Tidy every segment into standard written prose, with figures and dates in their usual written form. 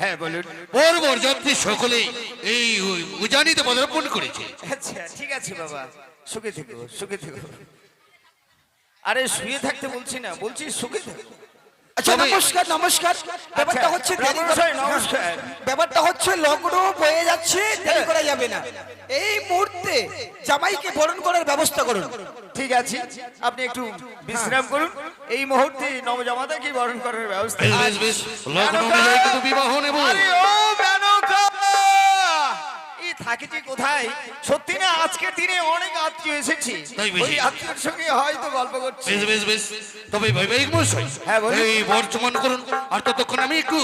হ্যাঁ বলুন। বর বরযাত্রী সকলেই এই উজানিতে পদার্পণ করেছে। আচ্ছা ঠিক আছে বাবা, সুখে থেকো সুখে থেকো। আরে শুয়ে থাকতে বলছি না, বলছি সুখে থেকো। আচ্ছা নমস্কার নমস্কার। ব্যাপারটা হচ্ছে দেরি নমস্কার নমস্কার। ব্যাপারটা হচ্ছে লগ্ন বয়ে যাচ্ছে, দেরি করা যাবে না। এই মুহূর্তে জামাইকে বরণ করার ব্যবস্থা করুন। ঠিক আছে, আপনি একটু বিশ্রাম করুন। এই মুহূর্তে নবজামাতাকে বরণ করার ব্যবস্থা। বেশ বেশ বেশ, লগ্ন অনুযায়ী কিন্তু বিবাহ নেব। আরে ও মেনকা, এই থাকিটি কোথায়? সত্যি না আজকের দিনে অনেক আত্মীয় এসেছি, তাই বুঝি। ওই আত্মীয়ের সঙ্গে হয়তো গল্প করছি। বেশ বেশ বেশ, তবে বৈবাহিক মশাই হ্যাঁ, বলুন। এই বর্তমান করুন, আর ততক্ষণ আমি একটু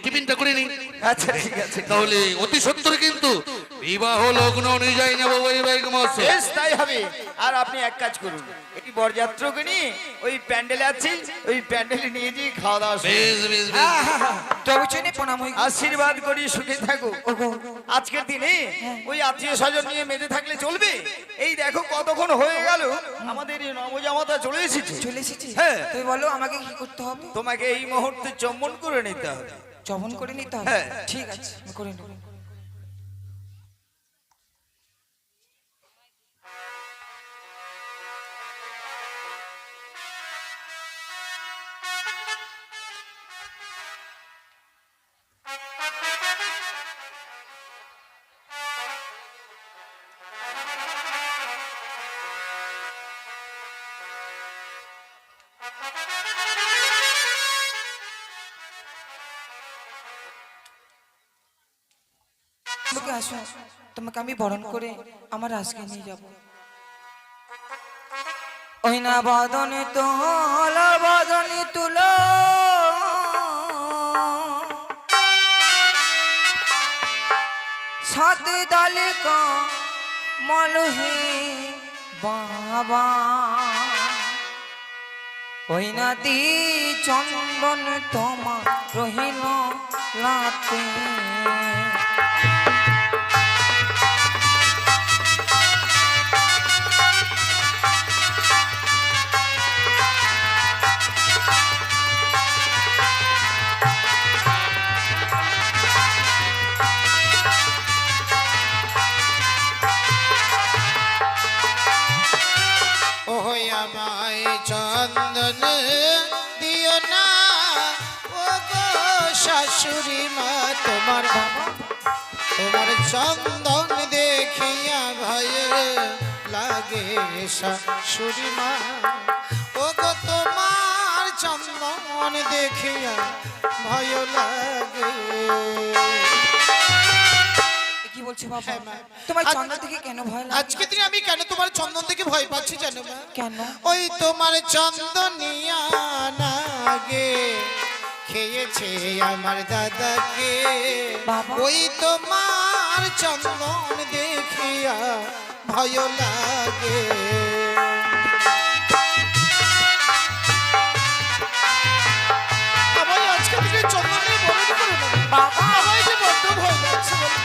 টিফিনটা করে নিই। আচ্ছা ঠিক আছে, তাহলে অতি সত্তর কিন্তু বিবাহ লগ্ন অনুযায়ী নেব বৈবাহিক মশাই। বেশ তাই হবে। আর আপনি এক কাজ করুন, এই বরযাত্রকে নিয়ে ওই প্যান্ডেলে আছি, ওই প্যান্ডেলে নিয়ে গিয়ে খাওয়া দাওয়া শুরু। বেশ বেশ বেশ, তবে চেনে প্রণাম হই। আশীর্বাদ করি সুখে থাকো। আজকের দিনে ওই আত্মীয় স্বজন নিয়ে মেতে থাকলে চলবে? এই দেখো কতক্ষণ হয়ে গেল, আমাদের এই নবজামাতা চলে এসেছে। চলে এসেছি। হ্যাঁ। তুমি বলো আমাকে কি করতে হবে? তোমাকে এই মুহূর্তে চম্বন করে নিতে হবে। জবন করে নিতে হবে? হ্যাঁ। ঠিক আছে, আমি করে নেব। তোমাকে আসো, তোমাকে আমি বরণ করে আমার রাজকে নিয়ে যাব। ওই না বদনে তোল বদনে তুলো, সাথে দালে মলহে বাবা, ওই না দি চন্দন তোমা রহিল রাতে। ওই আমায় চন্দন দিও না, ও গো শাশুড়ি মা, তোমার তোমার চন্দন দেখিয়া ভয়ে লাগে শাশুড়ি মা, ও গো তোমার চন্দন দেখিয়া ভয় লাগে। কি বলছো বাবা? হ্যাঁ, মা। তোমার চন্দন থেকে কেন ভয় লাগে? আজকে দিনে আমি কেন তোমার চন্দন থেকে ভয় পাচ্ছি জানো মা? কেন? ওই তোমার চন্দনিয়া নাগে খেয়েছে আমার দাদাকে, বাবা। ওই তোমার চন্দন দেখিয়া ভয় লাগে। আমায় আজকে থেকে চন্দন নিয়ে বরণ করে দেবে। বাবা। আমায় যে বড্ড ভয় লাগছে বলো।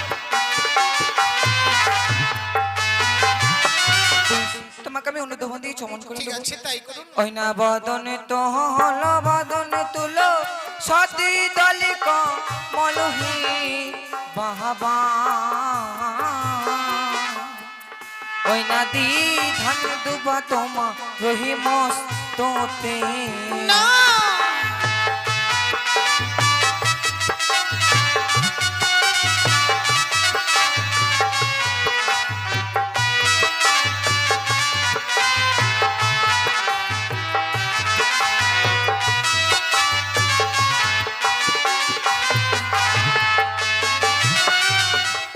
তোমাকে আমি অনুধাবন দিয়ে চমন করে ঠিক দেবো। আছে তাই করুন। ওই না বদনে তো হল বদনে তুলো, সতী দলিক মলহি বাবা, ওই না দি ধান দুবা তোমা রহি মস্ততে। না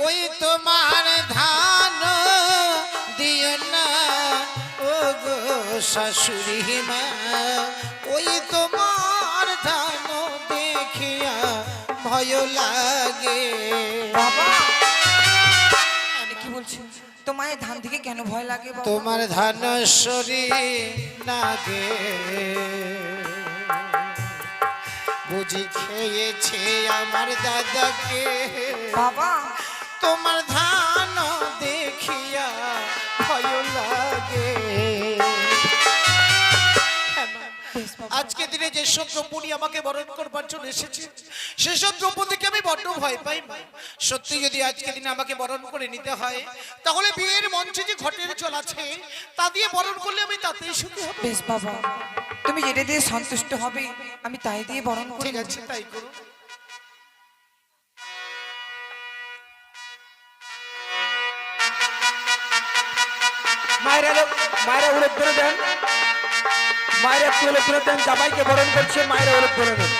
ওই তোমার ধান দিও না, ও গো শাশুড়ি মা, ওই তোমার ধান দেখিয়া ভয় লাগে। বাবা এ কি বলছো? তোমার এই ধান থেকে কেন ভয় লাগে বাবা? তোমার ধান সরি নাগে বুঝি খেয়েছে আমার দাদাকে, বাবা তোমার ধান দেখিয়া ভয় লাগে। বেশ বাবা। আজকে দিনে দিনে যেসব দ্রৌপদী আমাকে বরণ করবার জন্য এসেছে সেসব দ্রৌপদীকে আমি বড্ড ভয় পাই মা। সত্যি যদি আজকে দিনে আমাকে বরণ করে নিতে হয় তাহলে বিয়ের মঞ্চে যে ঘটের চল আছে তা দিয়ে বরণ করলে আমি তাতেই সুখী হব। বেশ বাবা, তুমি যেটা দিয়ে সন্তুষ্ট হবে আমি তাই দিয়ে বরণ করি। ঠিক আছে, তাই করো। মায়েরা উলট ধরে দেন, মায়েরা একটু উলট ধরে দেন, জামাইকে বরণ করছে, মায়েরা উলট ধরে দেন।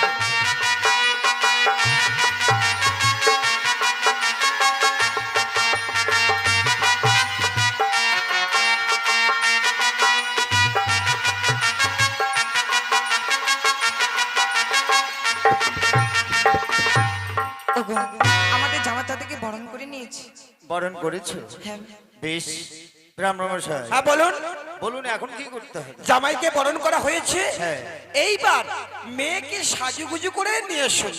ওগো, আমাদের জামা তাদেরকে বরণ করে নিয়েছি। বরণ করেছো? হ্যাঁ। বেশ। ব্রাহ্মণমশাই, হ্যাঁ বলুন। বলুন এখন কি করতে হবে? জামাইকে বরণ করা হয়েছে, হ্যাঁ। এইবার মেয়েকে সাজুগুজু করে নিয়ে এসুন।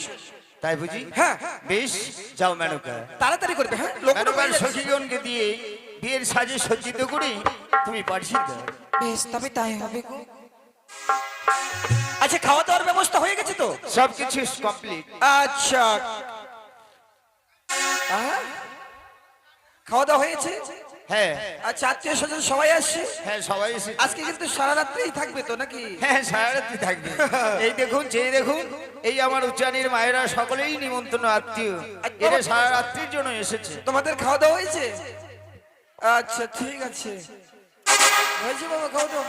তাই বুঝি? হ্যাঁ। বেশ, যাও মেনকা। তাড়াতাড়ি করবে। হ্যাঁ, লোক মেনকার সখীগণকে দিয়ে বিয়ের সাজে সজ্জিত করে তুমি পাঠিয়ে দাও। বেশ, তবে তাই হবে গো। আচ্ছা, খাওয়া দাওয়ার ব্যবস্থা হয়ে গেছে তো? সবকিছু কমপ্লিট। আচ্ছা, খাওয়া দাওয়া হয়েছে? হ্যাঁ আচ্ছা, আত্মীয় স্বজন সবাই আসছে? হ্যাঁ, সবাই এসে আজকে কিন্তু সারা রাত্রেই থাকবে তো নাকি? হ্যাঁ, সারা রাত্রি থাকবে। এই দেখুন, যে দেখুন, এই আমার উচ্চারণের মায়েরা সকলেই নিমন্ত্রণ আত্মীয়, এরা সারা রাত্রির জন্য এসেছে। তোমাদের খাওয়া দাওয়া হয়েছে? আচ্ছা, ঠিক আছে, হয়েছে বাবা খাওয়া দাওয়া।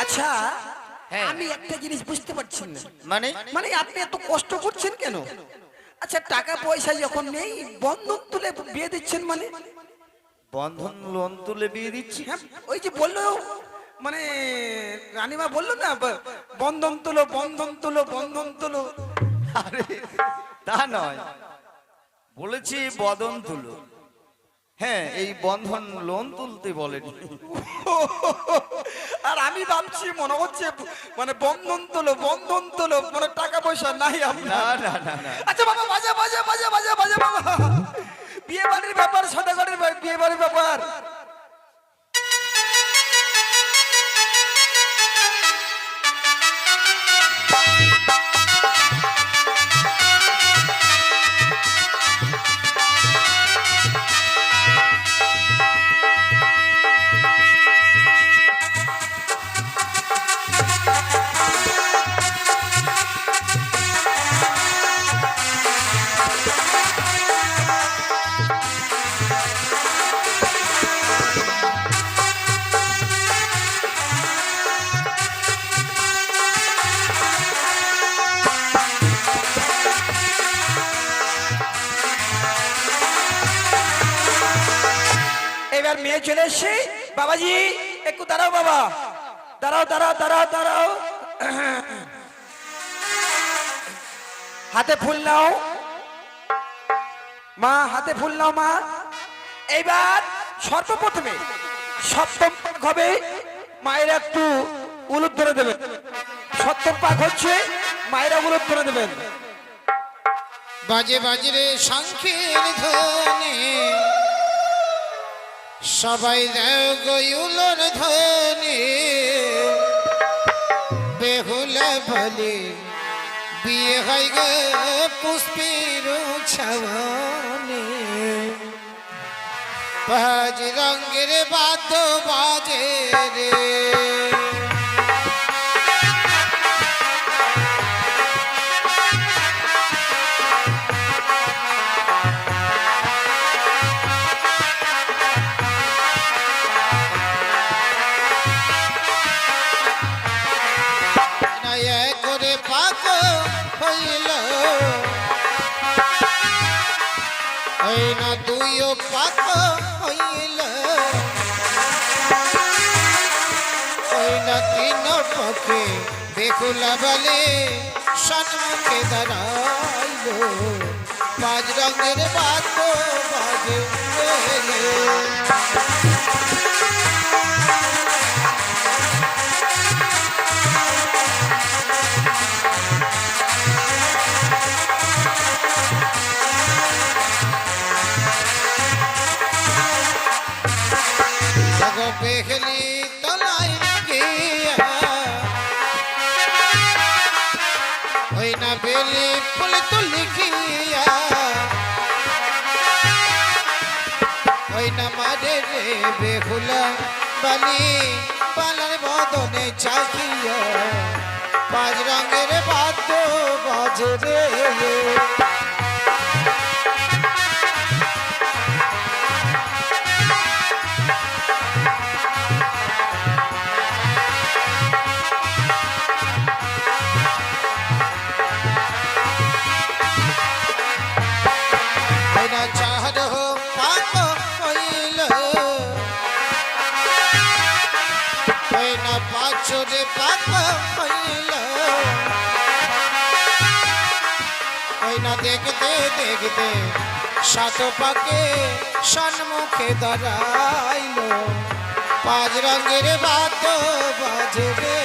আচ্ছা, হ্যাঁ। আমি একটা জিনিস বুঝতে পারছি না, মানে মানে আপনি এত কষ্ট করছেন কেন? আচ্ছা, টাকা পয়সা যখন নেই বন্ধন তুলে বিয়ে দিচ্ছেন মানে? বন্ধন লোন তুলে বিয়ে দিচ্ছি? হ্যাঁ, ওই যে বললো, মানে রানীমা বললো না, বন্ধন তুলো, বন্ধন তুলো, বন্ধন তুলো। আরে তা নয়, বলেছি বদন তুলো। হ্যাঁ, এই বন্ধন লোন তুলতে বলেনি। আর আমি ভাবছি মনে হচ্ছে মানে বন্ধন তুলো, বন্ধন তুলো, মানে টাকা পয়সা নাই না আপনার। না না না, আচ্ছা বাবা, বাজা বাজা বাজা বাজা বাজা বাবা, বিয়ে বাড়ির ব্যাপার, সদাগরের বিয়ে বাড়ির ব্যাপার। এবার মেয়ে চলে এসছে। বাবাজি একটু দাঁড়াও, বাবা দাঁড়াও, দাঁড়াও, দাঁড়াও, দাঁড়াও। হাতে ফুল নাও মা, হাতে ফুল নাও মা। এইবার সর্বপ্রথমে সপ্তম পাক হবে, মায়েরা একটু উলুদ ধরে দেবেন। সপ্তম পাক হচ্ছে, মায়েরা উলুদ ধরে দেবেন। বাজে বাজে রে শঙ্খের ধ্বনি, সবাই দাও গয়ুলোর ধ্বনি, বেহুলা বলে বিয়ে হয় গো পুষ্পের ছাওয়ানে, পাঁচ রঙের বাদ্য বাজে রে। করে পাক হইল ওই না দুইও পাক হইল ওই না তিন পক্ষে বেকুলা বলে সম্মুখে দাঁড়াইল পাঁচ রঙের বাদ্য বাজে বেহলি তলাই গিয়া ওই না বেলি ফুল তুলি গিয়া ওই না মারে রে বেহুলা বালি পালার বদনে চাকিয়া পাঁচ রঙের বাদ্য বাজে রে পাঁচরে পাক হইল ওই না দেখতে দেখতে সাত পাকে সম্মুখে দাঁড়াইল পাঁচ রঙের বাদ্য বাজে রে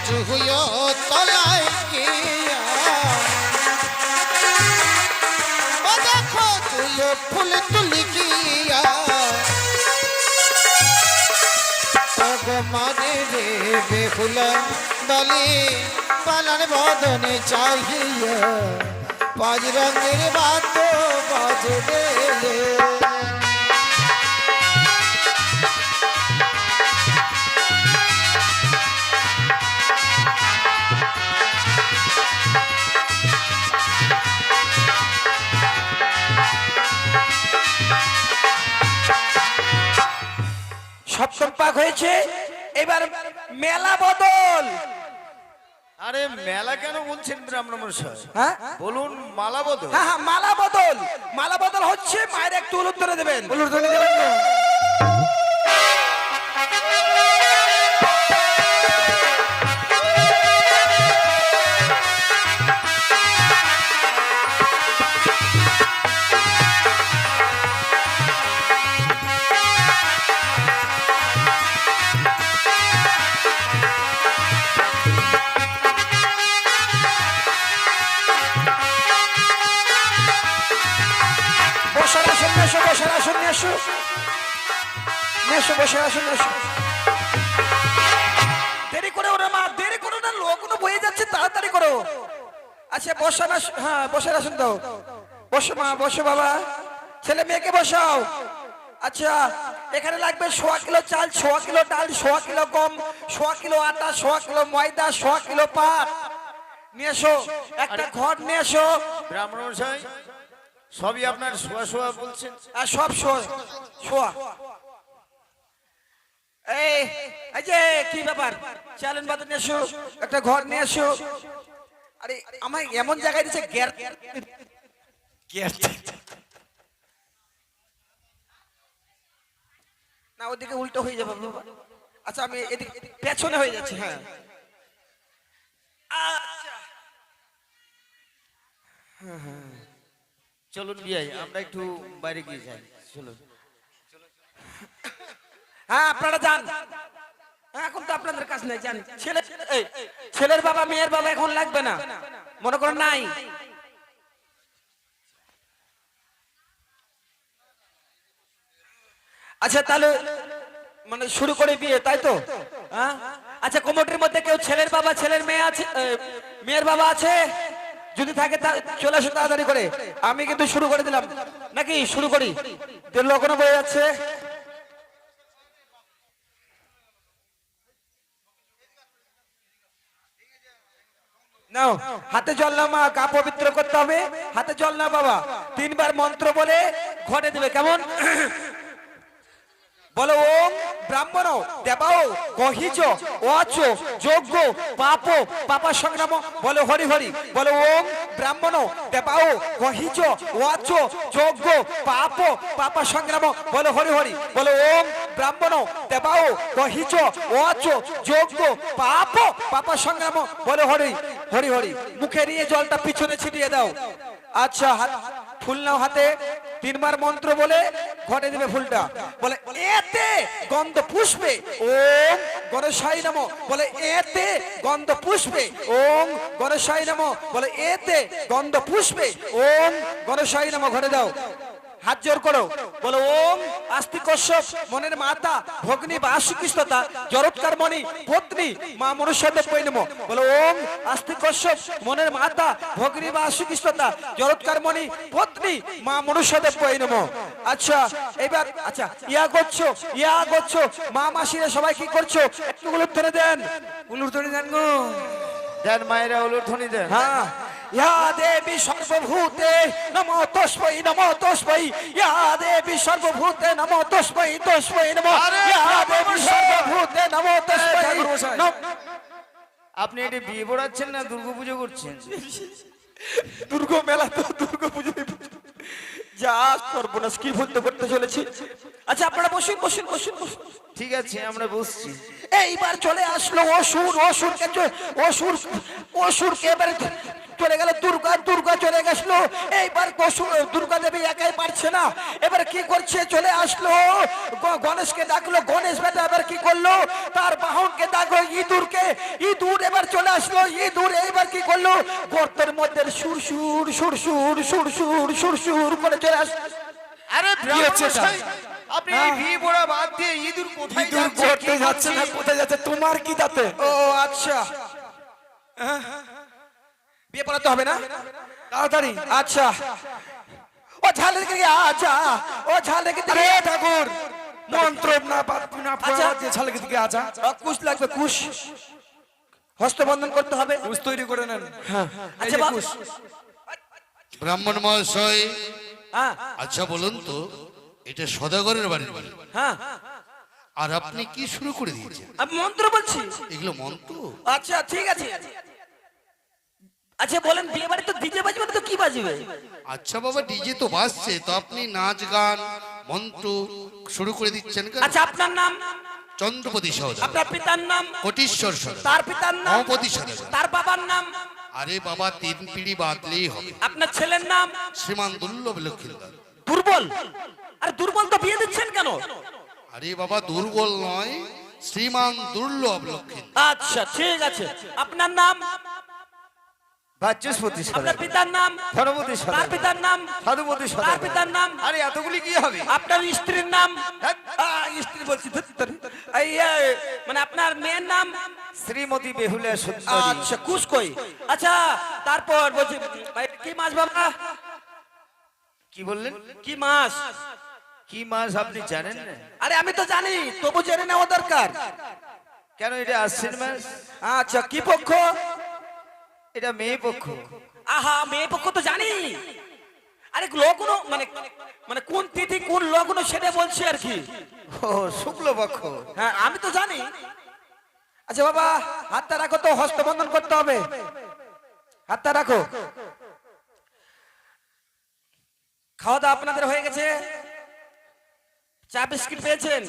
জুহুয় তলায় গিয়া ও দেখো তুইও ফুল তুলি গিয়া মানে রে বেহুলা দলি পালার বদনে চাহিয়া পাঁচ রঙের বাদ্য বাজবে সপ্তম পাক হয়েছে, এবার মেলা বদল। আরে মেলা কেন বলছেন ব্রাহ্মণ মশাই? হ্যাঁ বলুন মালা বদল। হ্যাঁ হ্যাঁ মালা বদল, মালা বদল হচ্ছে। মায়ের একটু উলুর ধরে দেবেন, উলুর ধরে দেবেন। দেরি করে ওরা মা, দেরি করো না, লোকগুলো বয়ে যাচ্ছে, তাড়াতাড়ি করো। আচ্ছা বসা না, হ্যাঁ বসে আসুন তো, বসো মা, বসো বাবা, ছেলে মেয়েকে বসাও। আচ্ছা এখানে লাগবে 100 কিলো চাল, 100 কিলো ডাল, 100 কিলো গম, 100 কিলো আটা, 100 কিলো ময়দা, 100 কিলো পাট নিয়ে এসো। একটা ঘর নিয়ে এসো। ব্রাহ্মণ মশাই সবই আপনার শোয়া শোয়া বলছেন? আর সব শোয়া। এই যে কি ব্যাপার, চালেন বাদে নিয়ে এসো, একটা ঘর নিয়ে এসো। আরে আমায় এমন জায়গায় দিচ্ছে না, ওদিকে উল্টো হয়ে যাবে বাবা। আচ্ছা আমি এদিকে পেছনে হয়ে যাচ্ছে। হ্যাঁ আচ্ছা চলুন বিয়াই আমরা একটু বাইরে গিয়ে যাই, চলুন। হ্যাঁ আপনারা যান, এখন তো আপনাদের কাজ নাই, যান। ছেলের বাবা মেয়ের বাবা এখন লাগবে না, মনে করেন নাই। আচ্ছা তাহলে মানে শুরু করে বিয়ে, তাই তো? হ্যাঁ আচ্ছা কমিটির মধ্যে কেউ ছেলের বাবা ছেলের মেয়ে আছে, মেয়ের বাবা আছে? যদি থাকে চলে আসো তাড়াতাড়ি করে। আমি কিন্তু শুরু করে দিলাম, নাকি শুরু করি? লোকনো বয়ে যাচ্ছে। নাও হাতে জল নাও মা, গা পবিত্র করতে হবে। হাতে জল নাও বাবা, 3 বার মন্ত্র বলে ঘটে দেবে, কেমন? বলো ওম ব্রাহ্মণ দেবাও গহিজ ওয়াচ যজ্ঞ পাপ পাপা সংগ্রাম, বলো হরি হরি। বলো ওম ব্রাহ্মণ দেবাও গহিজ ওয়াচ যজ্ঞ পাপ পাপা সংগ্রাম, বলো হরি হরি। বলো ওম ব্রাহ্মণ দেবাও গহিজ ওয়াচ যজ্ঞ পাপ পাপা সংগ্রাম, বলো হরি হরি হরি। মুখে নিয়ে জলটা পিছনে ছিটিয়ে দাও। আচ্ছা ফুল নাও হাতে, 3 বার মন্ত্র বলে ঘটে দিবে ফুলটা। বলে এতে গন্ধ পুষ্পে ওম গণেশায় নমঃ, বলে এতে গন্ধ পুষ্পে ওম গণেশায় নমঃ, বলে এতে গন্ধ পুষ্পে ওম গণেশায় নমঃ। ঘটে দাও, হাত জোর করো, বলো ওম আস্তি কশ্যপ মনের মাতা ভগ্নী বা আশুকৃষ্টতা জরৎকার মণি পত্নী মা মনুষ্যদেব বৈ নমঃ। বলো ওম আস্তি কশ্যপ মনের মাতা ভগ্নী বা আশুকৃষ্টতা জরৎকার মণি পত্নী মা মনুষ্যদেব বৈ নমঃ। আচ্ছা এবার আচ্ছা ইয়া করছো মা মাসিরা সবাই কি করছো? একটু উলুধ্বনি দেন, উলুধ্বনি দেন গো। দেন মায়েরা উলুধ্বনি দেন। হ্যাঁ, ইয়া দেবী সর্বভূতে নমো তস্मै নমো তস্मै, ইয়া দেবী সর্বভূতে নমো তস্मै তস্मै নমো, ইয়া দেবী সর্বভূতে নমো তস্मै নমো। আপনি এটা বিয়ে পড়াচ্ছেন না দুর্গাপুজো করছেন? দুর্গা মেলা তো দুর্গা পুজো যা সর্বনাশ কি বলতে করতে চলেছি। আচ্ছা আপনারা বসুন বসুন বসুন বসুন। ঠিক আছে আমরা বসছি। এইবার চলে আসলো অসুরকে এবারে চলে গেল দুর্গা চলে গেছিল। এইবার দুর্গা দেবী একাই পারছে না, এবার কি করছে? চলে আসলো গণেশকে ডাকলো, গণেশ বেটা এবার কি করলো? তার বাহনকে ডাকলো ইঁদুর এবার চলে আসলো। ইঁদুর এইবার কি করলো? গর্তের মধ্যে সুর করে চলে আসলো। আরে ব্রাহ্মণ, আপনি এই বিয়ে পড়া বাদ দিয়ে ইঁদুর কোথায় যাচ্ছে? কোথায় যাচ্ছে তোমার কি তাতে? ও আচ্ছা, বিয়ে পড়াতে হবে না তাড়াতাড়ি। আচ্ছা ও ঝাল রেখে আচ্ছা ও ঝাল রেখে ঠাকুর মন্ত্র না ঝাল রেখে দিকে আচ্ছা কুশ লাগবে, কুশ হস্তবন্ধন করতে হবে, কুশ তৈরি করে নেন। হ্যাঁ আচ্ছা কুশ। ব্রাহ্মণ মহাশয়, হ্যাঁ আচ্ছা বলুন তো, এটা সদাগরের বাড়ি? হ্যাঁ আর আপনি কি শুরু করে দিয়েছেন? আমি মন্ত্র বলছি। এগুলো মন্ত্র? আচ্ছা ঠিক আছে। আচ্ছা বলেন বিয়ে বাড়ি তো ডিজে বাজবে না তো কি বাজবে? আচ্ছা বাবা, ডিজে তো বাজছে, তো আপনি নাচ গান মন্ত্র শুরু করে দিচ্ছেন কেন? আচ্ছা আপনার নাম? চন্দ্রপতি সওদাগর। আপনার পিতার নাম? কোটিশ্বর সওদাগর। তার পিতার নাম? মহাপতি সওদাগর। তার বাবার নাম? আরে বাবা, 3 পিঁড়ি বাদলেই হবে। আপনার ছেলের নাম? শ্রীমান দুর্লভ লক্ষ্মীদার। দুর্বল? আর দুর্বল তো বিয়ে দিচ্ছেন কেন? আরে বাবা, দুর্বল নয়, শ্রীমান দুর্লভ লক্ষ্মী। আচ্ছা ঠিক আছে। আপনার নাম? বাচস্পতি আপনার সদাগর। পিতার নাম? ধনপতি তার সদাগর। পিতার নাম? সাধুপতি তার সদাগর। পিতার নাম? আরে এতগুলি কি হবে? আপনার স্ত্রীর নাম? ধ্যাৎ, স্ত্রী বলছি মানে আপনার মেয়ের নাম? শ্রীমতী বেহুলা সুন্দরী। আচ্ছা কুশ কই। আচ্ছা তারপর বলছি কি মাস বাবা? কি বললেন? কি মাস? কি মাস আপনি জানেন না? আরে আমি তো জানি, তবু জেনে নেওয়া দরকার। কেন এটা আশ্বিন মাস? আচ্ছা কি পক্ষ? এটা মেয়ে পক্ষ। আহা মেয়ে পক্ষ তো জানি। আরে লগ্ন মানে মানে কোন তিথি কোন লগ্ন সেটা বলছি আর কি। ও শুক্ল পক্ষ। হ্যাঁ আমি তো জানি। আচ্ছা বাবা হাতটা রাখো তো, হস্তবন্ধন করতে হবে। হাতটা রাখো। খাওয়া দাওয়া আপনাদের হয়ে গেছে? চা বিস্কিট পেয়েছেন?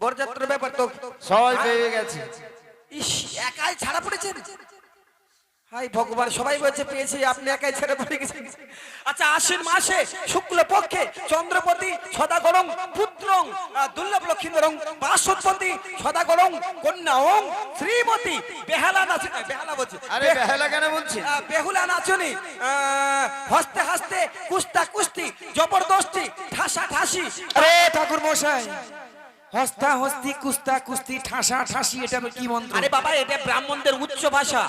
বরযাত্রার ব্যাপার তো সবাই পেয়ে গেছে। ইস একাই ছাড়া পড়েছেন? হাই ভগবান, সবাই বলছে পেয়েছি, আপনি একাই ছেড়ে পড়ে গেছেন। আচ্ছা আশ্বিন মাসে শুক্ল পক্ষে চন্দ্রপতি সদাগরং পুত্রং দুর্লভ লক্ষ্মীন্দরং বাসুপতি সদাগরং কন্যাং শ্রীমতী বেহালা নাচনি, বেহালা বলছে, আরে বেহালা কেন বলছেন? বেহুলা নাচনি হস্তে হস্তে কুস্তা কুস্তি জবরদস্তি ঠাসা ঠাসি। আরে ঠাকুর মশাই, হস্তা হস্তি কুস্তা কুস্তি ঠাসা ঠাসি এটা কি মন্ত্র? আরে বাবা এটা ব্রাহ্মণদের উচ্চ ভাষা,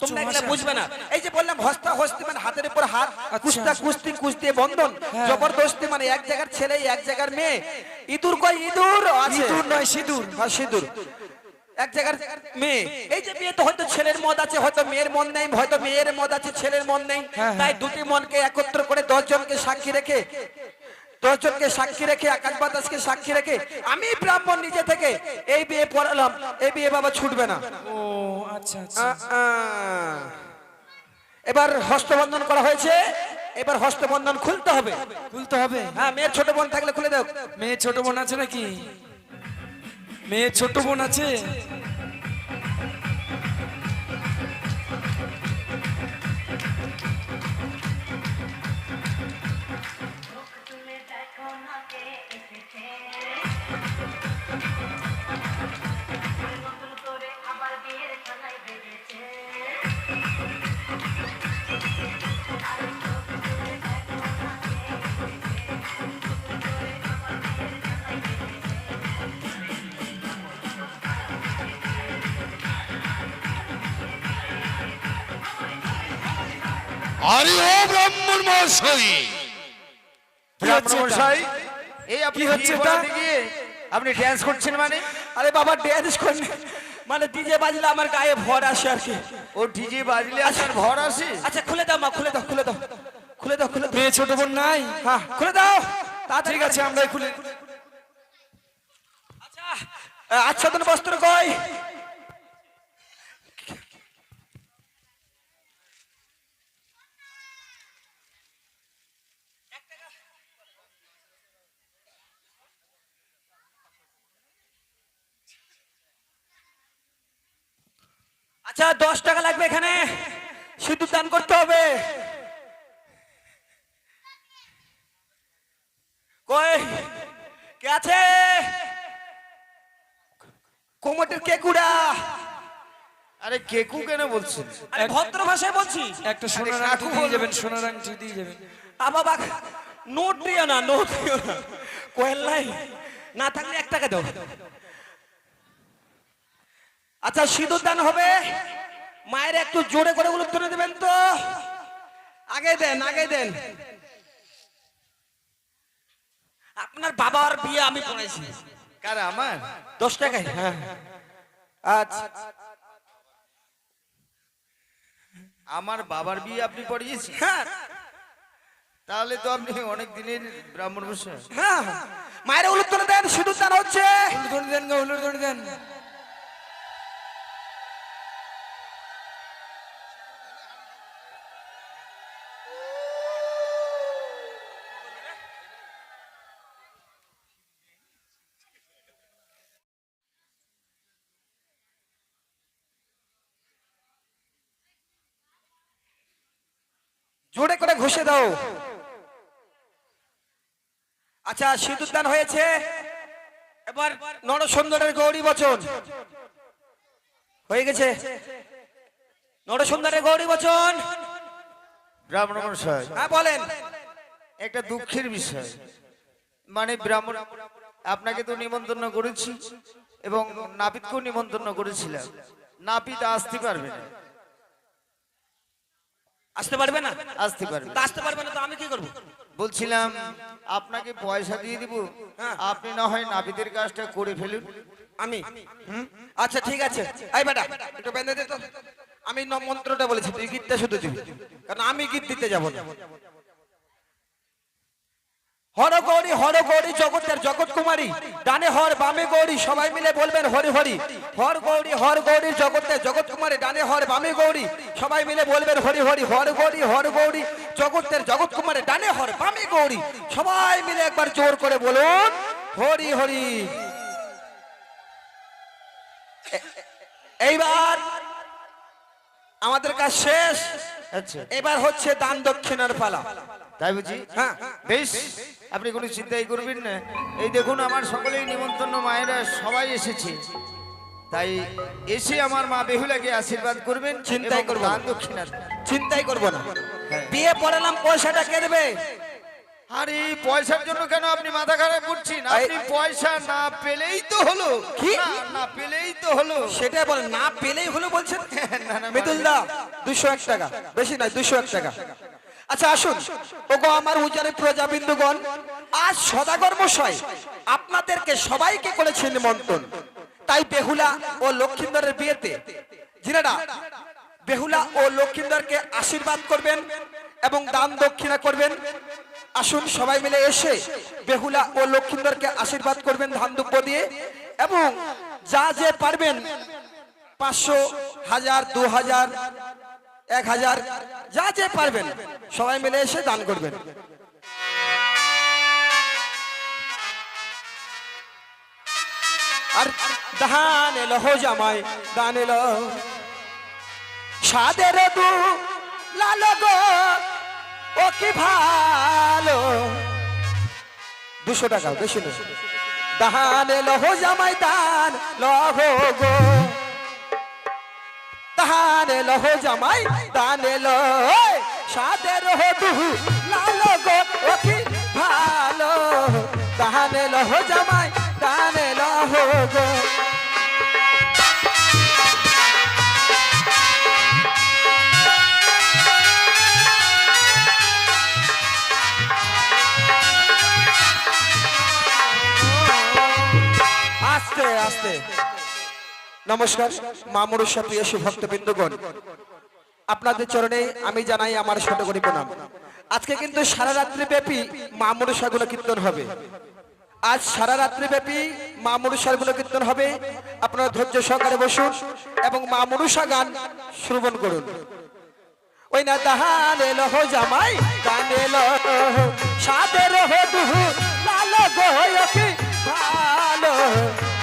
তোমরা এগুলো বুঝবে না। এই যে বললাম হস্তা হস্তি মানে হাতের উপর হাত, কুস্তা কুস্তি কুস্তি বন্ধন, জবরদস্তি মানে এক জায়গার ছেলে এক জায়গার মেয়ে। ইঁদুর কই? ইঁদুর আছে, ইঁদুর নয় সিঁদুর। হ্যাঁ সিঁদুর। এক জায়গার মেয়ে, এই যে বিয়ে তো হয়তো ছেলের মত আছে, হয়তো মেয়ের মন নেই, হয়তো মেয়ের মত আছে ছেলের মন নেই, তাই দুটি মনকে একত্র করে 10 জনকে সাক্ষী রেখে 10 জনকে সাক্ষী রেখে আকাশ বাতাসকে সাক্ষী রেখে আমি ব্রাহ্মণ নিজে থেকে এই বিয়ে পড়ালাম। এই বিয়ে বাবা ছুটবে না। ও আচ্ছা আচ্ছা, এবার হস্তবন্ধন করা হয়েছে, এবার হস্তবন্ধন খুলতে হবে। খুলতে হবে। হ্যাঁ, মেয়ের ছোট বোন থাকলে খুলে দাও। মেয়ে ছোট বোন আছে নাকি? মেয়ে ছোট বোন আছে? আরে ও ব্রাহ্মণ মহাশয়, ব্রাহ্মণমশাই, এই আপনি কি হচ্ছে বিয়ে এটা? পড়াতে গিয়ে আপনি ড্যান্স করছেন মানে? আরে বাবা ড্যান্স করেন মানে ডিজে বাজলে আমার গায়ে ভর আসে আর কি। ও ডিজে বাজলে আপনার ভর আসে? আচ্ছা খুলে দাও মা, খুলে দাও, খুলে দাও, খুলে দাও, খুলে দাও। মেয়ে ছোট বোন নাই? হ্যাঁ খুলে দাও। ঠিক আছে, আমরাই খুলে। আচ্ছা আচ্ছাদন বস্ত্র কই? আচ্ছা 10 টাকা লাগবে, এখানে সিঁদুর দান করতে হবে। কই কে আছে? কোমটের কেকুড়া। আরে কেকু কেন বলছেন? আরে ভদ্র ভাষায় বলছি। একটা সোনার আংটি দিয়ে যাবেন, সোনার আংটি দিয়ে যাবেন। বাবা নোট দিও না, নোট দিও না, কোয়েল নাই, না থাকলে 1 টাকা দাও। আচ্ছা সিঁদুর দান হবে, মায়ের একটু জোরে করে উলুধ্বনি দেবেন তো। আগে দেন, আগে দেন। আপনার বাবার বিয়ে আমি পড়াইছি। কার, আমার? 10 টাকায়। হ্যাঁ আচ্ছা আমার বাবার বিয়ে আপনি পড়িয়েছেন? হ্যাঁ তাহলে তো আপনি অনেক দিনের ব্রাহ্মণ মশাই। হ্যাঁ, মায়ের উলুধ্বনি দেন, সিঁদুর দান হচ্ছে। উলুধ্বনি দেন গো, উলুধ্বনি দেন। জোরে করে ঘষে দাও। আচ্ছা সিঁদুর দান হয়েছে, এবার নরসুন্দরের গৌরী বচন হয়ে গেছে। নরসুন্দরের গৌরী বচন। ব্রাহ্মণ মশাই, হ্যাঁ বলেন। একটা দুঃখের বিষয়, মানে ব্রাহ্মণ আপনাকে তো নিমন্ত্রণ করেছি এবং নাপিতকেও নিমন্ত্রণ করেছিলাম। নাপিত আসতে পারবে না। আসতে পারবে না? আসতে পারবে তা আসতে পারবে না তো আমি কি করব? বলছিলাম আপনাকে পয়সা দিয়ে দিব, আপনি না হয় নাপিতের কাজটা করে ফেলুন। আমি আচ্ছা ঠিক আছে। এই বেটা একটু বেঁধে দে তো। আমি মন্ত্রটা বলেছি, তুই গীতটা শুধু দিবি, কারণ আমি গীত দিতে যাব না। হর গৌরী জগতের জগৎ কুমারী, ডানে হর বামে গৌরী, সবাই মিলে বলবেন হরি হরি। হর গৌরী জগতের জগৎ কুমারী, ডানে হর বামে গৌরী, সবাই মিলে বলবেন হরি হরি। হর গৌরী জগতের জগৎ কুমারী, ডানে হর বামে গৌরী, সবাই মিলে একবার জোর করে বলুন হরি হরি। এইবার আমাদের কাজ শেষ। আচ্ছা, এবার হচ্ছে দান দক্ষিণার পালা। তাই বুঝি? হ্যাঁ বেশ, আপনি কোনো চিন্তাই করবেন না। এই দেখুন আমার সকলেই নিমন্ত্রণ, মায়েরা সবাই এসেছে, তাই এসে আমার মা বেহুলাকে আশীর্বাদ করবেন। চিন্তাই এবং করবো না। দান দক্ষিণার চিন্তাই করবো না। হ্যাঁ। বিয়ে পড়ালাম, পয়সাটা কে দেবে? আরে এই পয়সার জন্য কেন আপনি মাথা খারাপ করছেন? আপনি পয়সা না পেলেই তো হলো। কি? না পেলেই তো হলো। সেটা বল, না পেলেই হলো বলছেন? না, না, মিতুল দা 201 টাকা, বেশি নয় 201 টাকা। আচ্ছা আসুন ওগো আমার উজারে প্রজাবিন্দুগণ, আজ সদাগর মশাই আপনাদেরকে সবাইকে করেছেন নিমন্ত্রণ, তাই বেহুলা ও লক্ষিন্দরের বিয়েতে জিনেরা বেহুলা ও লক্ষিন্দরকে আশীর্বাদ করবেন এবং দান দক্ষিণা করবেন। আসুন সবাই মিলে এসে বেহুলা ও লক্ষিন্দরকে আশীর্বাদ করবেন ধান দুব্য দিয়ে, এবং যা যে পারবেন 500, 1000, 2000, 1000 যা যে পারবেন সবাই মিলে এসে দান করবেন। আর দান এলো হো জামাই দান এলো সাদের দু লালো গো ও কি ভালো, 200 টাকা বেশি না। দান এলো হো জামাই দান লহো গো, দান এলো হো জামাই দান এলো সাদের হো দু লালো গো ও কি ভালো, দান এলো হো জামাই দান এলো হো গো। আস্তে আস্তে নমস্কার মা মনসা প্রিয় ভক্তবৃন্দগণ, আপনাদের চরণে আমি জানাই আমার শতকোটি প্রণাম। আজকে কিন্তু সারা রাত্রি ব্যাপী মা মনসা গুলো কীর্তন হবে। আজ সারা রাত্রি ব্যাপী মা মনসার গুলো কীর্তন হবে। আপনারা ধৈর্য সহকারে বসুন এবং মা মনসা গান শ্রবণ করুন। ওই না দাহান এলো হো জামাই গান এলো সাদের হো দুহু লালো গো কি ভালো,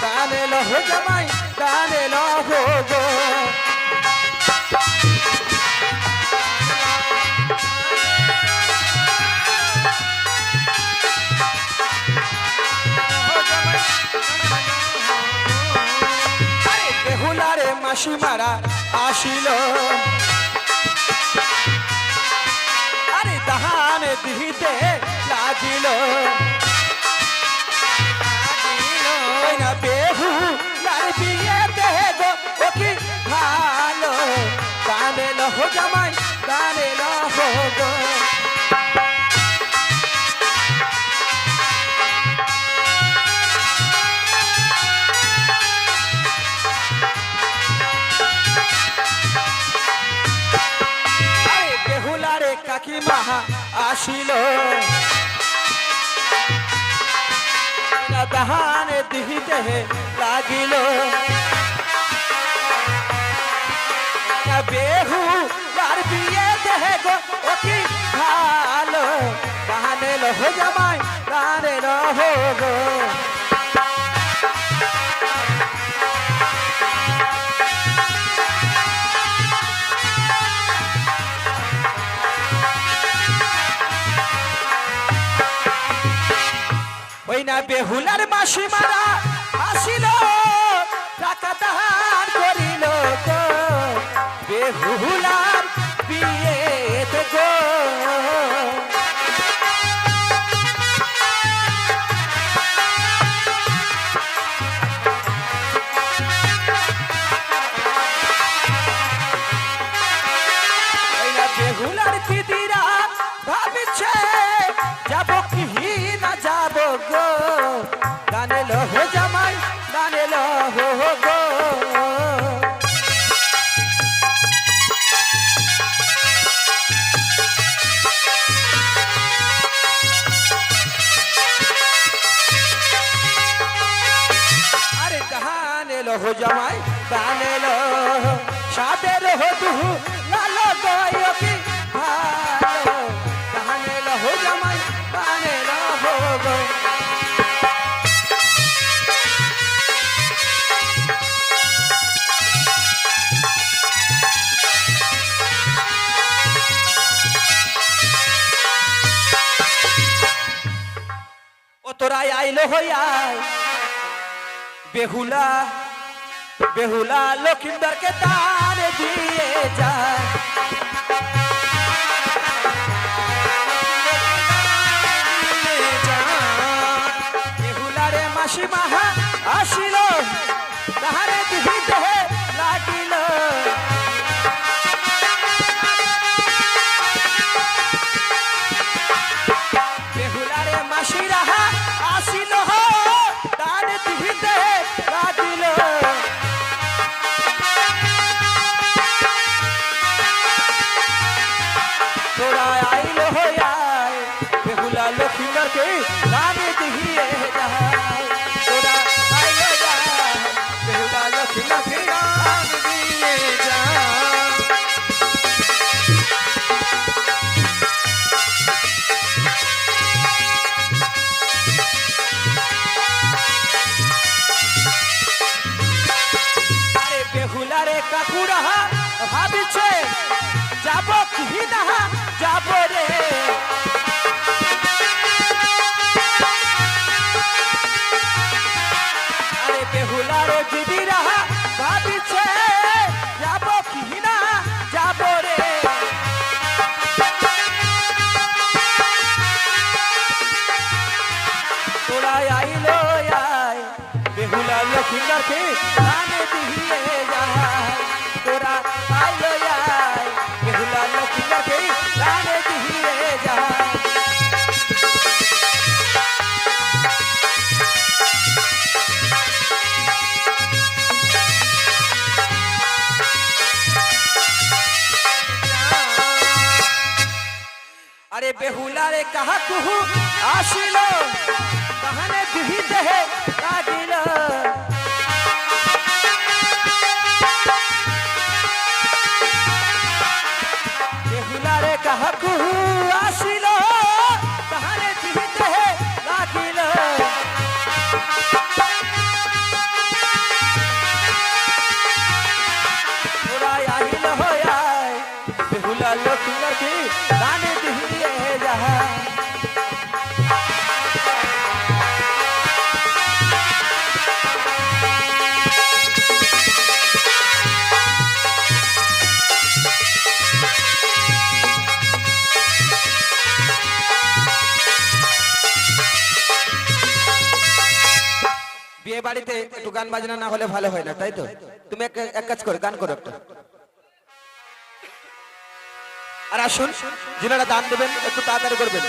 গান এলো হো জামাই গান এলো হো গো। বেহুলারে মাসি মারা আসিল, আরে দাহান দিতে লাগিল, না বেহু আর বিয়ে দেবো ও কি ভালো, গান এলো হো জামাই গান এলো হো গো। বেহুলারে কাকি মাহা আসিল, দাহান দিতে লাগিল, বেহু আর বিয়ে দেবো ও কি ভালো, গান এলো হো জামাই গান এলো হো গো। ওই না বেহুলার মাসি মারা আসিল, টাকা দান করিল গো, বেহুলার বিয়েতে গো। ওই না বেহুলার দিদিরা ভাবিছে যাব কি না যাব গো, গান এলো হো জামাই গান এলো হো গো। আরে গান এলো হো জামাই গান এলো সাদের হো দুহু লালো গো কি ভালো, গান এলো হো জামাই গান এলো হো গো। ও তোরাই আইলো হইয়াই বেহুলা, বেহুলা লক্ষিন্দরকে দান দিয়ে যায়, বেহুলারে মাসি মাহা আসিল, তাহারে দিতে লাগিল, বেহুলারে মাসি রাহা আসিল দান দিতে লাগিল। ভাবিছে যাব কি না যাব রে আরে বেহুলার দিদিরা ভাবিছে যাব কি না যাব রে তোরা আইলো আয় বেহুলা লক্ষ্মীকে কানে দিয়ে যায় তোরা আইলো আয় বেহুলা লক্ষ্মীকে কানে দিয়ে যায় अरे बेहुला रे कहा कुहू आशिलो कहने दिही देहे कागिलो बेहुला रे कहा कुहू आशिलो कहने दिही देहे कागिलो थोड़ा आहिलो हो आए बेहुला लोकिंगर की गाने दिही जहा বিয়ে বাড়িতে একটু গান বাজনা না হলে ভালো হয় না তাই তো তুমি এক কাজ করো গান করো একটা আর আসুন যিনারা দান দেবেন একটু তাড়াতাড়ি করবেন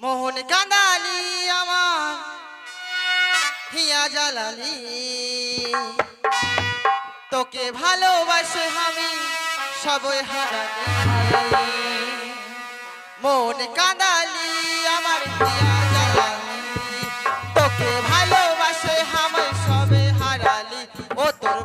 মোহন কাঁদালি আমার হিয়া জ্বালালি তোকে ভালোবাসে আমি সবই হারালি মন কাঁদালি আমার হিয়া জ্বালালি তোকে ভালোবাসে আমি সবে হারালি ও তোর